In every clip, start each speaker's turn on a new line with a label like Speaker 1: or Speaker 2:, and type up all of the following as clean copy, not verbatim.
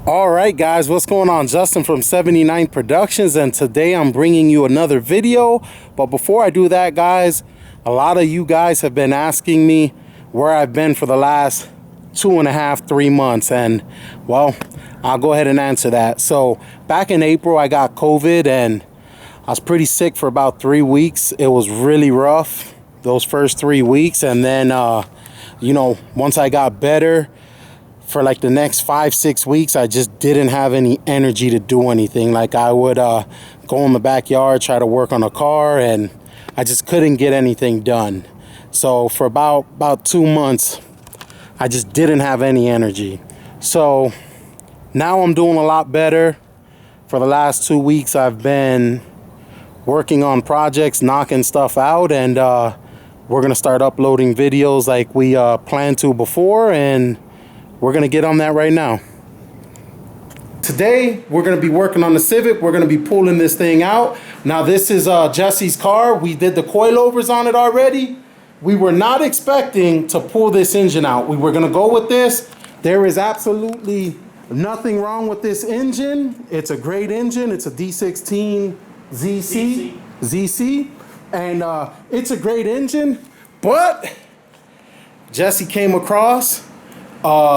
Speaker 1: All right, guys, what's going on? Justin from 79 Productions, and today I'm bringing you another video. But before I do that, guys, a lot of you guys have been asking me where I've been for the last 2.5, 3 months, and well, I'll go ahead and answer that. So back in April, I got COVID, and I was pretty sick for about 3 weeks. It was really rough those first 3 weeks, and then once I got better, for like the next 5-6 weeks, I just didn't have any energy to do anything. Like I would go in the backyard, try to work on a car, and I just couldn't get anything done. So for about 2 months, I just didn't have any energy. So now I'm doing a lot better. For the last 2 weeks, I've been working on projects, knocking stuff out, and we're gonna start uploading videos like we planned to before, and we're gonna get on that right now. Today, we're gonna be working on the Civic. We're gonna be pulling this thing out. Now, this is Jesse's car. We did the coilovers on it already. We were not expecting to pull this engine out. We were gonna go with this. There is absolutely nothing wrong with this engine. It's a great engine. It's a D16 ZC, and it's a great engine, but Jesse came across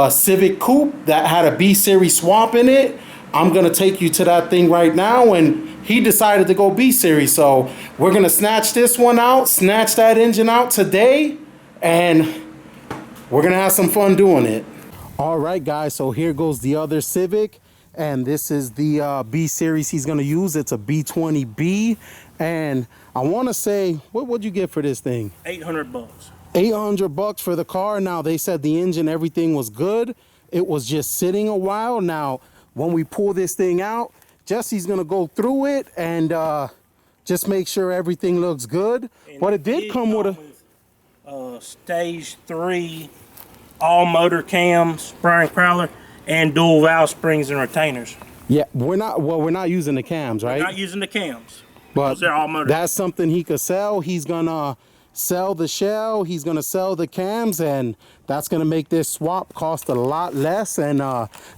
Speaker 1: Civic coupe that had a B series swap in it. I'm gonna take you to that thing right now, and he decided to go B series, so we're gonna snatch this one out, snatch that engine out today, and we're gonna have some fun doing it. All right, guys, so here goes the other Civic, and this is the B series he's gonna use. It's a B20B, and I want to say, what would you get for this thing?
Speaker 2: $800.
Speaker 1: $800 for the car. Now, they said the engine, everything was good. It was just sitting a while. Now, when we pull this thing out, Jesse's gonna go through it and just make sure everything looks good.
Speaker 2: And
Speaker 1: but it did come with
Speaker 2: a stage 3 all motor cam spring crawler and dual valve springs and retainers.
Speaker 1: Yeah, we're not using the cams, right?
Speaker 2: We're not using the cams,
Speaker 1: but
Speaker 2: they're all motor.
Speaker 1: That's something he could sell. He's gonna sell the shell, he's gonna sell the cams, and that's gonna make this swap cost a lot less. And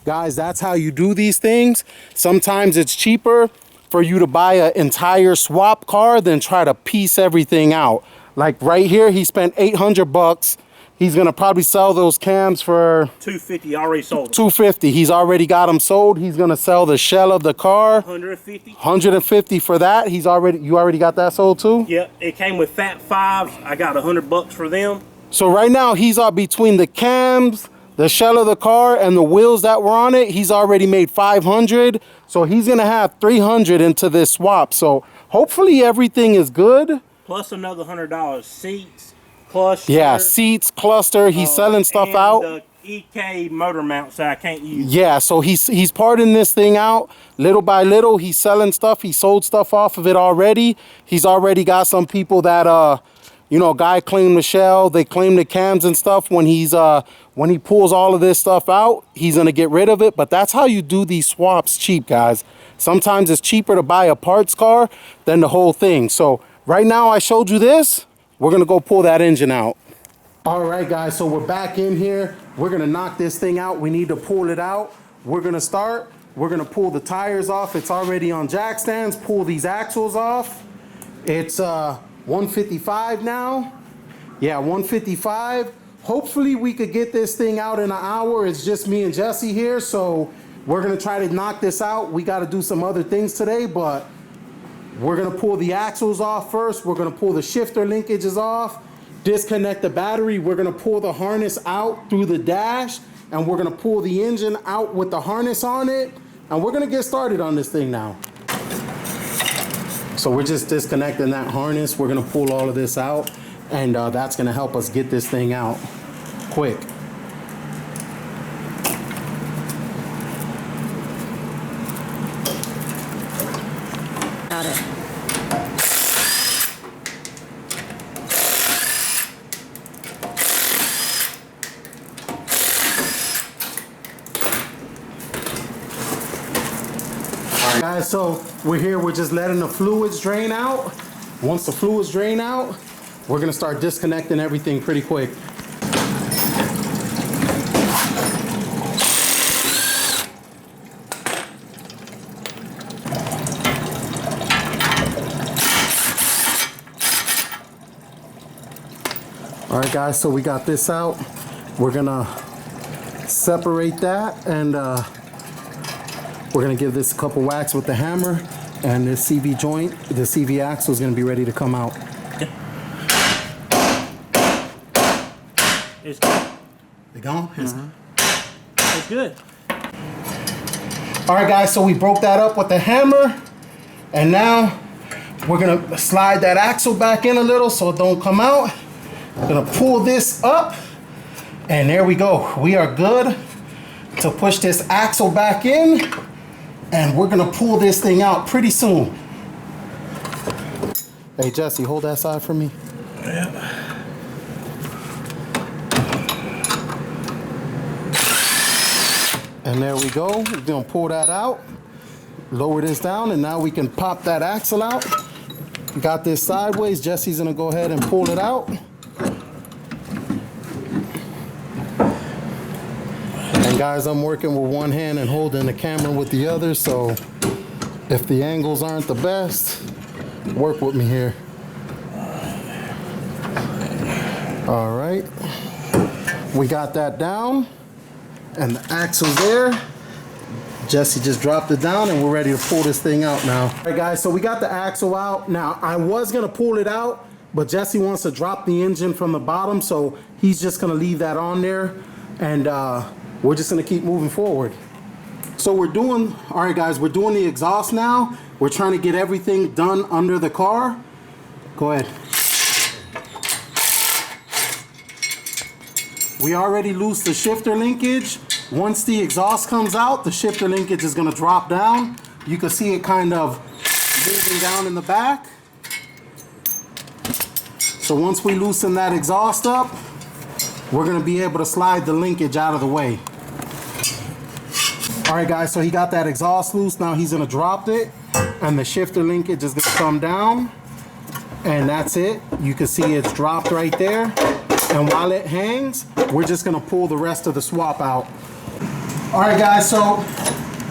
Speaker 1: guys, that's how you do these things. Sometimes it's cheaper for you to buy an entire swap car than try to piece everything out. Like right here, he spent $800. He's gonna probably sell those cams for
Speaker 2: $250. Already sold.
Speaker 1: $250. He's already got them sold. He's gonna sell the shell of the car.
Speaker 2: $150.
Speaker 1: $150 for that. You already got that sold too?
Speaker 2: Yep. It came with Fat 5s. I got $100 for them.
Speaker 1: So right now he's between the cams, the shell of the car, and the wheels that were on it. He's already made $500. So he's gonna have $300 into this swap. So hopefully everything is good.
Speaker 2: Plus another $100. Seats. Cluster.
Speaker 1: Yeah, seats, cluster. He's selling stuff out.
Speaker 2: The EK motor mounts that I can't use.
Speaker 1: Yeah, so he's parting this thing out little by little. He's selling stuff. He sold stuff off of it already. He's already got some people that guy claimed the shell, they claim the cams and stuff. When he pulls all of this stuff out, he's gonna get rid of it. But that's how you do these swaps cheap, guys. Sometimes it's cheaper to buy a parts car than the whole thing. So right now I showed you this. We're gonna go pull that engine out. All right, guys, so we're back in here. We're gonna knock this thing out. We need to pull it out. We're gonna pull the tires off. It's already on jack stands. Pull these axles off. It's 155 now. Yeah, 155. Hopefully we could get this thing out in an hour. It's just me and Jesse here, so we're gonna try to knock this out. We gotta do some other things today, but we're gonna pull the axles off first. We're gonna pull the shifter linkages off, disconnect the battery. We're gonna pull the harness out through the dash, and we're gonna pull the engine out with the harness on it, and we're gonna get started on this thing now. So we're just disconnecting that harness. We're gonna pull all of this out, and that's gonna help us get this thing out quick.
Speaker 3: Got it.
Speaker 1: All right, guys, so we're here. We're just letting the fluids drain out. Once the fluids drain out, we're gonna start disconnecting everything pretty quick. All right, guys, so we got this out. We're gonna separate that, and we're gonna give this a couple whacks with the hammer, and this CV joint, the CV axle is gonna be ready to come out.
Speaker 2: It's good.
Speaker 1: They gone?
Speaker 2: It's good.
Speaker 1: All right, guys, so we broke that up with the hammer, and now we're gonna slide that axle back in a little so it don't come out. Gonna pull this up, and there we go. We are good to push this axle back in, and we're gonna pull this thing out pretty soon. Hey, Jesse, hold that side for me.
Speaker 2: Yep.
Speaker 1: And there we go. We're gonna pull that out, lower this down, and now we can pop that axle out. Got this sideways. Jesse's gonna go ahead and pull it out. And guys, I'm working with one hand and holding the camera with the other, so if the angles aren't the best, work with me here. All right, we got that down, and the axle's there. Jesse just dropped it down, and we're ready to pull this thing out now. All right, guys, so we got the axle out. Now, I was gonna pull it out, but Jesse wants to drop the engine from the bottom, so he's just gonna leave that on there, and we're just gonna keep moving forward. So all right, guys, we're doing the exhaust now. We're trying to get everything done under the car. Go ahead. We already loosed the shifter linkage. Once the exhaust comes out, the shifter linkage is gonna drop down. You can see it kind of moving down in the back. So once we loosen that exhaust up, we're gonna be able to slide the linkage out of the way. All right, guys, so he got that exhaust loose. Now he's gonna drop it, and the shifter linkage is gonna come down, and that's it. You can see it's dropped right there. And while it hangs, we're just gonna pull the rest of the swap out. All right, guys, so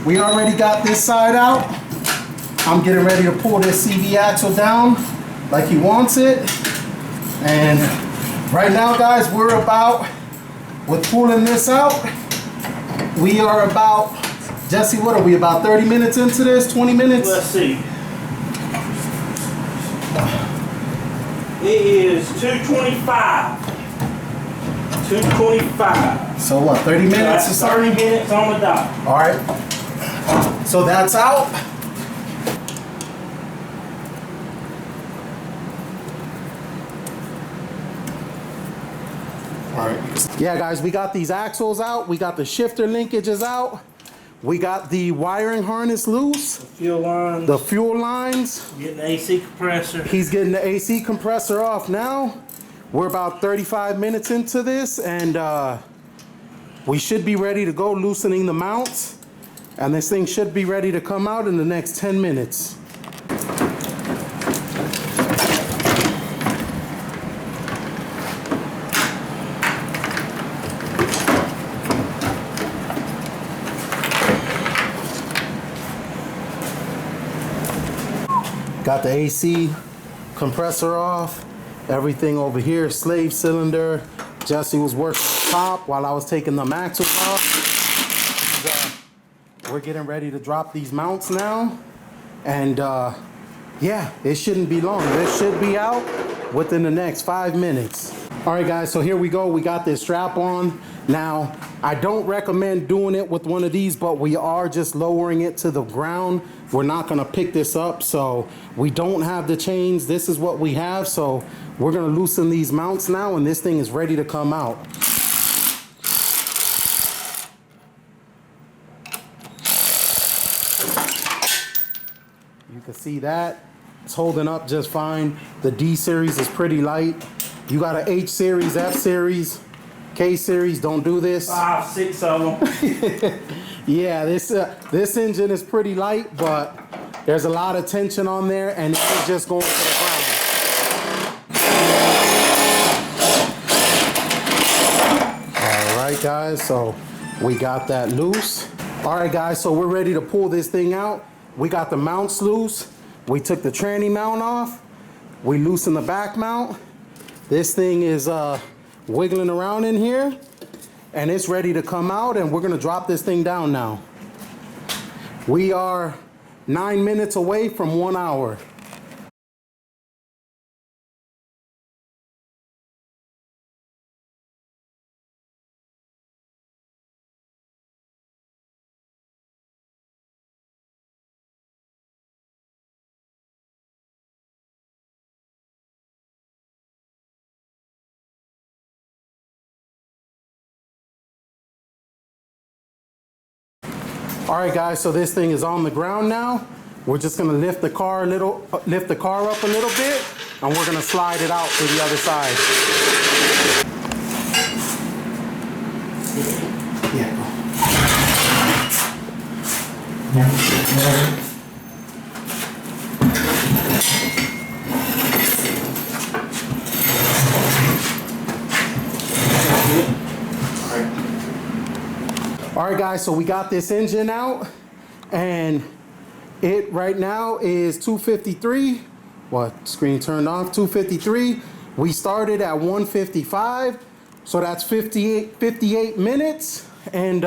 Speaker 1: we already got this side out. I'm getting ready to pull this CV axle down like he wants it. And right now, guys, with pulling this out, we are about, Jesse, what are we, about 30 minutes into this, 20 minutes?
Speaker 2: Let's see. It is 2:25. 2:25.
Speaker 1: So what, 30 minutes or
Speaker 2: That's
Speaker 1: something?
Speaker 2: 30 minutes on the dot.
Speaker 1: All right. So that's out. All right. Yeah, guys, we got these axles out. We got the shifter linkages out. We got the wiring harness loose.
Speaker 2: Fuel lines.
Speaker 1: The fuel lines.
Speaker 2: Getting the AC compressor.
Speaker 1: He's getting the AC compressor off now. We're about 35 minutes into this, and we should be ready to go loosening the mounts. And this thing should be ready to come out in the next 10 minutes. Got the AC compressor off. Everything over here, slave cylinder. Jesse was working top while I was taking the axles off. We're getting ready to drop these mounts now. And yeah, it shouldn't be long. This should be out within the next 5 minutes. All right, guys, so here we go. We got this strap on. Now, I don't recommend doing it with one of these, but we are just lowering it to the ground. We're not gonna pick this up, so we don't have the chains. This is what we have, so we're gonna loosen these mounts now, and this thing is ready to come out. You can see that. It's holding up just fine. The D series is pretty light. You got an H series, F series, K series, don't do this.
Speaker 2: 5, 6 of them.
Speaker 1: Yeah, this engine is pretty light, but there's a lot of tension on there, and it's just going to the ground. All right, guys, so we got that loose. All right, guys, so we're ready to pull this thing out. We got the mounts loose. We took the tranny mount off. We loosened the back mount. This thing is wiggling around in here, and it's ready to come out, and we're gonna drop this thing down now. We are 9 minutes away from 1 hour. All right, guys, so this thing is on the ground now. We're just gonna lift the car up a little bit, and we're gonna slide it out to the other side. Yeah. All right, guys, so we got this engine out, and it right now is 253. What, screen turned off? 253. We started at 155, so that's 58 minutes, and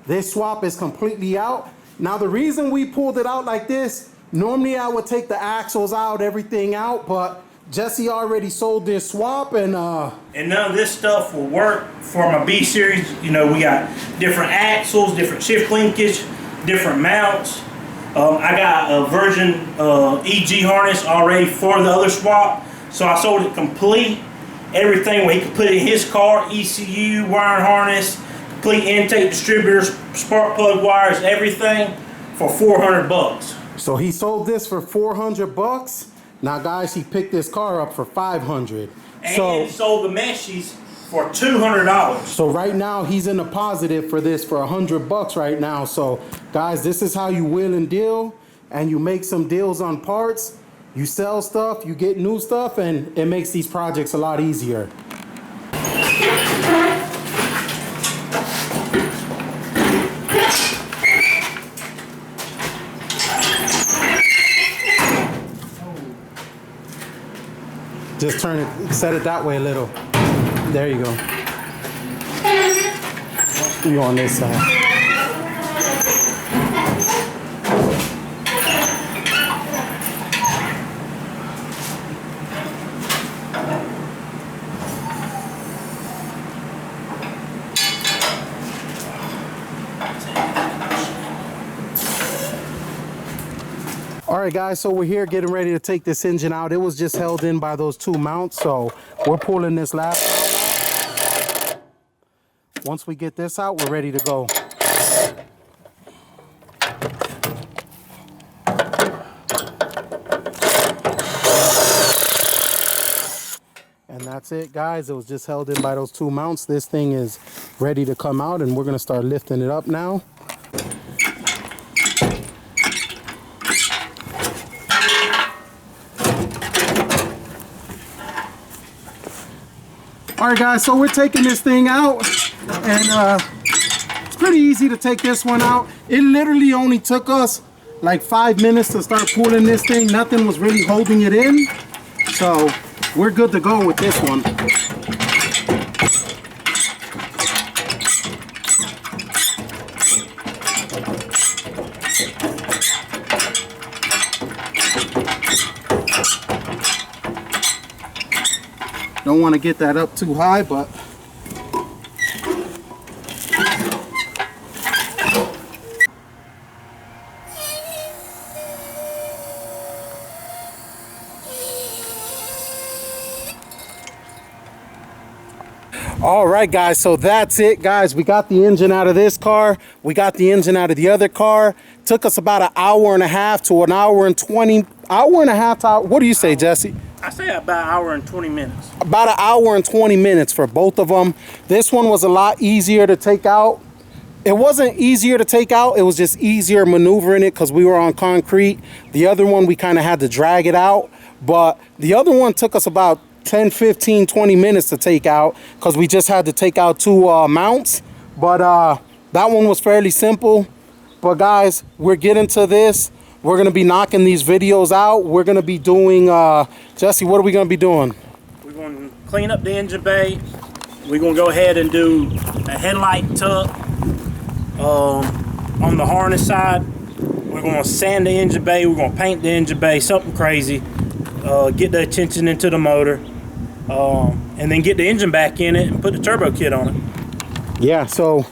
Speaker 1: this swap is completely out. Now, the reason we pulled it out like this, normally I would take the axles out, everything out, but Jesse already sold this swap, and none
Speaker 2: of this stuff will work for my B series. You know, we got different axles, different shift linkage, different mounts. I got a version EG harness already for the other swap, so I sold it complete. Everything where he could put it in his car, ECU, wiring harness, complete intake distributors, spark plug wires, everything for 400 bucks.
Speaker 1: So he sold this for 400 bucks. Now, guys, he picked this car up for 500.
Speaker 2: And
Speaker 1: so
Speaker 2: he sold the meshes for $200.
Speaker 1: So right now he's in the positive for this for 100 bucks right now. So guys, this is how you wheel and deal, and you make some deals on parts. You sell stuff, you get new stuff, and it makes these projects a lot easier. Just turn it, set it that way a little. There you go. You on this side. All right, guys, so we're here getting ready to take this engine out. It was just held in by those two mounts, so we're pulling this lap out. Once we get this out, we're ready to go. And that's it, guys. It was just held in by those two mounts. This thing is ready to come out, and we're gonna start lifting it up now. All right, guys, so we're taking this thing out, and it's pretty easy to take this one out. It literally only took us like 5 minutes to start pulling this thing. Nothing was really holding it in, so we're good to go with this one. Don't want to get that up too high, but all right, guys, so that's it, guys. We got the engine out of this car. We got the engine out of the other car. Took us about an hour and a half to an hour and 20, hour and a half to hour. What do you say, Jesse?
Speaker 2: I say about an hour and 20 minutes.
Speaker 1: About an hour and 20 minutes for both of them. This one was a lot easier to take out. It wasn't easier to take out. It was just easier maneuvering it because we were on concrete. The other one, we kind of had to drag it out. But the other one took us about 10, 15, 20 minutes to take out because we just had to take out two mounts. But that one was fairly simple. But guys, we're getting to this. We're going to be knocking these videos out. We're going to be doing, Jesse, what are we going to be doing?
Speaker 2: We're going to clean up the engine bay. We're gonna go ahead and do a headlight tuck on the harness side. We're gonna sand the engine bay. We're gonna paint the engine bay, something crazy. Get the attention into the motor, and then get the engine back in it and put the turbo kit on it.
Speaker 1: Yeah, so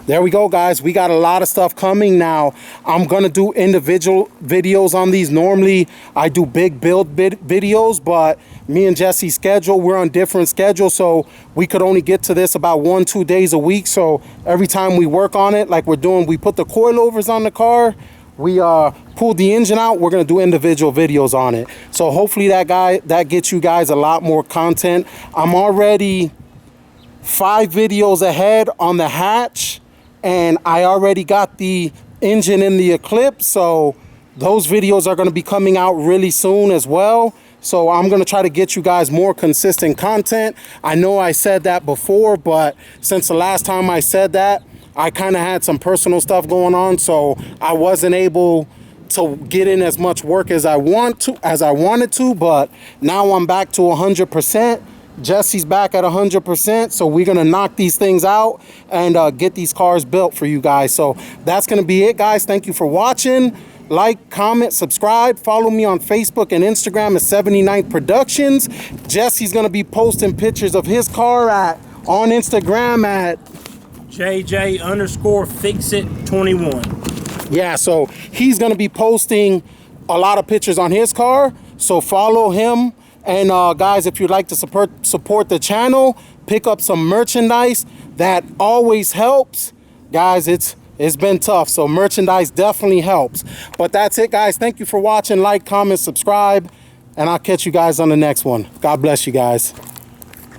Speaker 1: there we go, guys. We got a lot of stuff coming now. I'm gonna do individual videos on these. Normally I do big build videos, but me and Jesse's schedule, we're on different schedules, so we could only get to this about 1-2 days a week. So every time we work on it, like we're doing, we put the coilovers on the car, we pulled the engine out, we're gonna do individual videos on it. So hopefully that gets you guys a lot more content. I'm already 5 videos ahead on the hatch, and I already got the engine in the Eclipse, so those videos are going to be coming out really soon as well. So I'm going to try to get you guys more consistent content. I know I said that before, but since the last time I said that, I kind of had some personal stuff going on, so I wasn't able to get in as much work as I wanted to, but now I'm back to 100%. Jesse's back at 100%, so we're gonna knock these things out and get these cars built for you guys. So that's gonna be it, guys. Thank you for watching. Like, comment, subscribe. Follow me on Facebook and Instagram at 79th Productions. Jesse's gonna be posting pictures of his car on Instagram at
Speaker 2: JJ_fixit21.
Speaker 1: Yeah, so he's gonna be posting a lot of pictures on his car, so follow him. And guys, if you'd like to support the channel, pick up some merchandise. That always helps. Guys, it's been tough, so merchandise definitely helps. But that's it, guys. Thank you for watching. Like, comment, subscribe, and I'll catch you guys on the next one. God bless you guys.